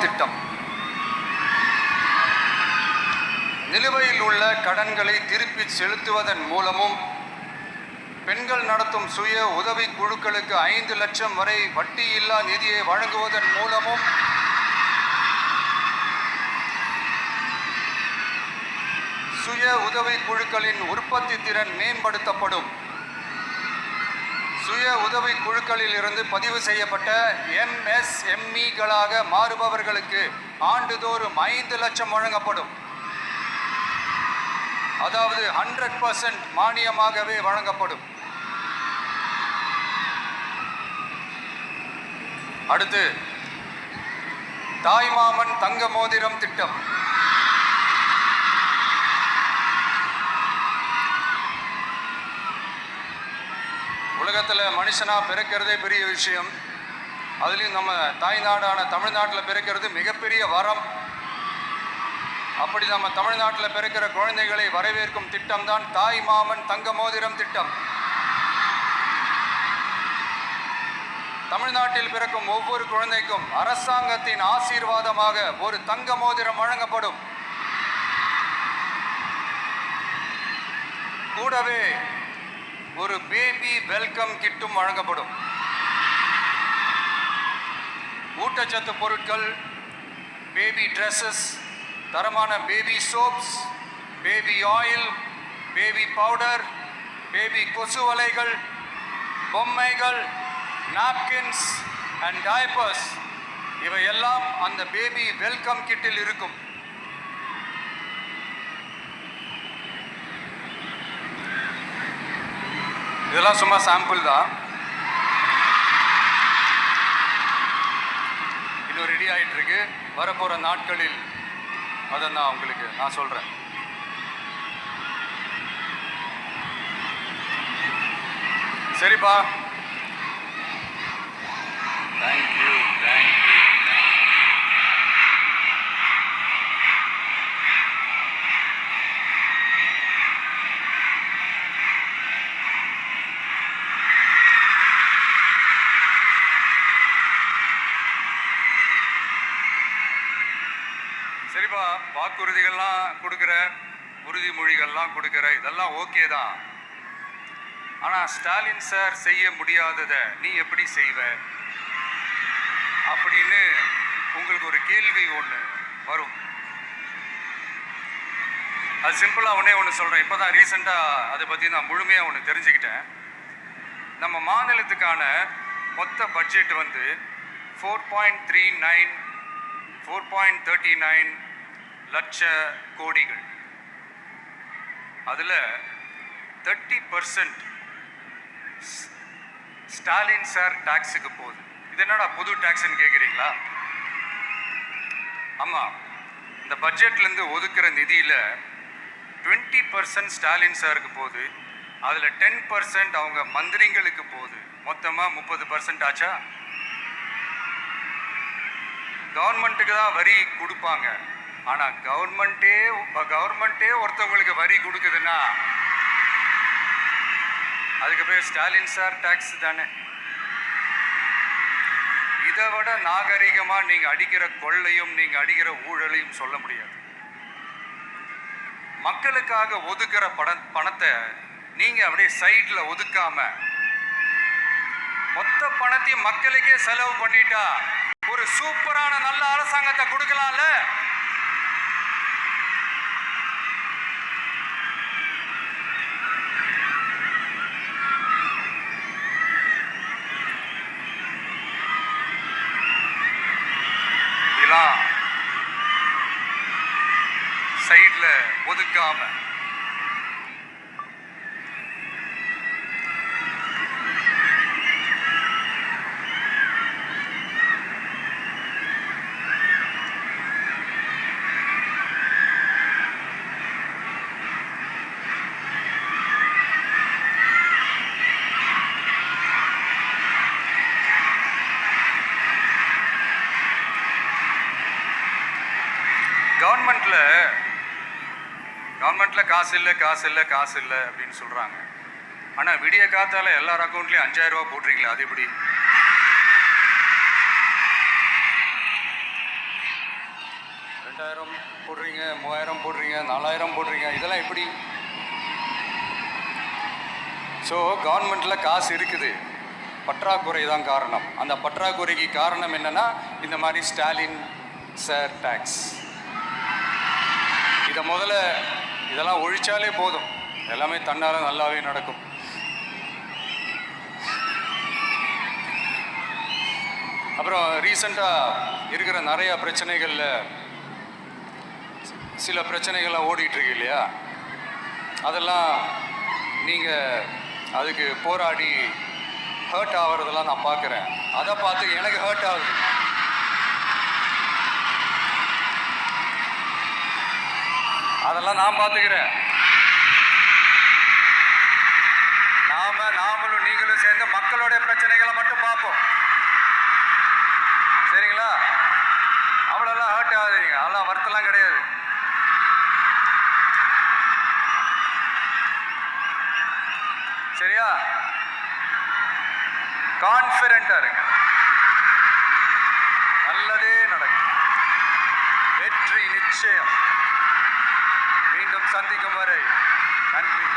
திட்டம். நிலுவையில் உள்ள கடன்களை திருப்பி செலுத்துவதன் மூலமும் பெண்கள் நடத்தும் சுய உதவி குழுக்களுக்கு 5 லட்சம் வரை வட்டியில்லா நிதியை வழங்குவதன் மூலமும் சுய உதவி குழுக்களின் உற்பத்தி திறன் மேம்படுத்தப்படும். சுய உதவி குழுக்களில் இருந்து பதிவு செய்யப்பட்ட MSMEகளாக மாறுபவர்களுக்கு ஆண்டுதோறும் 5 லட்சம் வழங்கப்படும். அதாவது 100% மானியமாகவே வழங்கப்படும். அடுத்து தாய்மாமன் தங்க மோதிரம் திட்டம். உலகத்தில் மனுஷனா பிறக்கிறதே பெரிய விஷயம். அதுலேயும் நம்ம தாய்நாடான தமிழ்நாட்டில் பிறக்கிறது மிகப்பெரிய வரம். அப்படி நம்ம தமிழ்நாட்டில் பிறக்கிற குழந்தைகளை வரவேற்கும் திட்டம் தான் தாய்மாமன் தங்க மோதிரம் திட்டம். தமிழ்நாட்டில் பிறக்கும் ஒவ்வொரு குழந்தைக்கும் அரசாங்கத்தின் ஆசீர்வாதமாக ஒரு தங்க மோதிரம் வழங்கப்படும். கூடவே ஒரு பேபி வெல்கம் கிட்டும் வழங்கப்படும். ஊட்டச்சத்து பொருட்கள், பேபி ட்ரெஸ்ஸஸ், தரமான baby soaps, baby oil, baby powder, baby கொசு வலைகள், பொம்மைகள், நாப்கின்ஸ் அண்ட் டைப்பர்ஸ் இவையெல்லாம் அந்த பேபி வெல்கம் கிட்டில் இருக்கும். இதெல்லாம் சும்மா சாம்பிள் தான். இன்னும் ரெடி ஆகிட்டு இருக்கு. வரப்போகிற நாட்களில் அதை நான் சொல்கிறேன். சரிப்பா, தேங்க்யூ. சரிப்பா, வாக்குறுதிகள்லாம் கொடுக்குற, உறுதிமொழிகள்லாம் கொடுக்குற, இதெல்லாம் ஓகே தான். ஆனால் ஸ்டாலின் சார் செய்ய முடியாததை நீ எப்படி செய்வ அப்படின்னு உங்களுக்கு ஒரு கேள்வி ஒன்று வரும். அது சிம்பிளாக ஒன்று சொல்கிறேன். இப்போ தான் ரீசெண்டாக அதை பற்றி நான் முழுமையாக ஒன்று தெரிஞ்சுக்கிட்டேன். நம்ம மாநிலத்துக்கான மொத்த பட்ஜெட் வந்து 4.39 லட்ச கோடிகள். அதில் 30% ஸ்டாலின் சார் டாக்ஸுக்கு போகுது. இது என்னடா புது டாக்ஸ்ன்னு கேட்குறீங்களா? ஆமாம், இந்த பட்ஜெட்லேருந்து ஒதுக்குற நிதியில் 20% ஸ்டாலின் சாருக்கு போகுது. அதில் 10% அவங்க மந்திரிங்களுக்கு போகுது. மொத்தமாக 30% ஆச்சா? கவர்மெண்ட்டுக்கு தான் வரி கொடுப்பாங்க. ஆனால் கவர்மெண்ட்டே ஒருத்தவங்களுக்கு வரி கொடுக்குதுன்னா அதுக்கு பேர் ஸ்டாலின் சார் டாக்ஸ் தானே. இதை விட நாகரிகமாக நீங்கள் அடிக்கிற கொள்ளையும் நீங்கள் அடிக்கிற ஊழலையும் சொல்ல முடியாது. மக்களுக்காக ஒதுக்குற பணத்தை நீங்கள் அப்படியே சைடில் ஒதுக்காம மொத்த பணத்தையும் மக்களுக்கே செலவு பண்ணிட்டா ஒரு சூப்பரான நல்ல அரசாங்கத்தை கொடுக்கலாம்ல. இதெல்லாம் சைட்ல ஒதுக்காம கவர்மெண்ட்ல காசு இல்லை அப்படின்னு சொல்றாங்க. ஆனா விடிய காத்தால எல்லார் அக்கௌண்ட்லயும் 5000 ரூபாய் போடுறீங்களா? அது எப்படி? 2000 போடுறீங்க, 3000 போடுறீங்க, 4000 போடுறீங்க, இதெல்லாம் எப்படி? ஸோ கவர்மெண்ட்டில் காசு இருக்குது, பற்றாக்குறை தான் காரணம். அந்த பற்றாக்குறைக்கு காரணம் என்னென்னா இந்த மாதிரி ஸ்டாலின் சார் டேக்ஸ். இதை முதல்ல இதெல்லாம் ஒழிச்சாலே போதும், எல்லாமே தன்னால் நல்லாவே நடக்கும். அப்புறம் ரீசெண்டாக இருக்கிற நிறையா பிரச்சனைகளில் சில பிரச்சனைகள்லாம் ஓடிட்டுருக்கு இல்லையா, அதெல்லாம் நீங்கள் அதுக்கு போராடி ஹர்ட் ஆகிறதெல்லாம் நான் பார்க்குறேன். அதை பார்த்து எனக்கு ஹர்ட் ஆகுது. அதெல்லாம் நான் பார்த்துக்கிறேன். நாமளும் நீங்களும் சேர்ந்து மக்களுடைய பிரச்சனைகளை மட்டும் பார்ப்போம், சரிங்களா? அவ்வளோலாம் ஹர்ட் ஆகுதுங்க, அதெல்லாம் வருத்தலாம் கிடையாது. சரியா? கான்ஃபிடென்ட்டா இருங்க, நல்லதே நடக்கும், வெற்றி நிச்சயம். மீண்டும் சந்திக்கும் வரை நன்றி.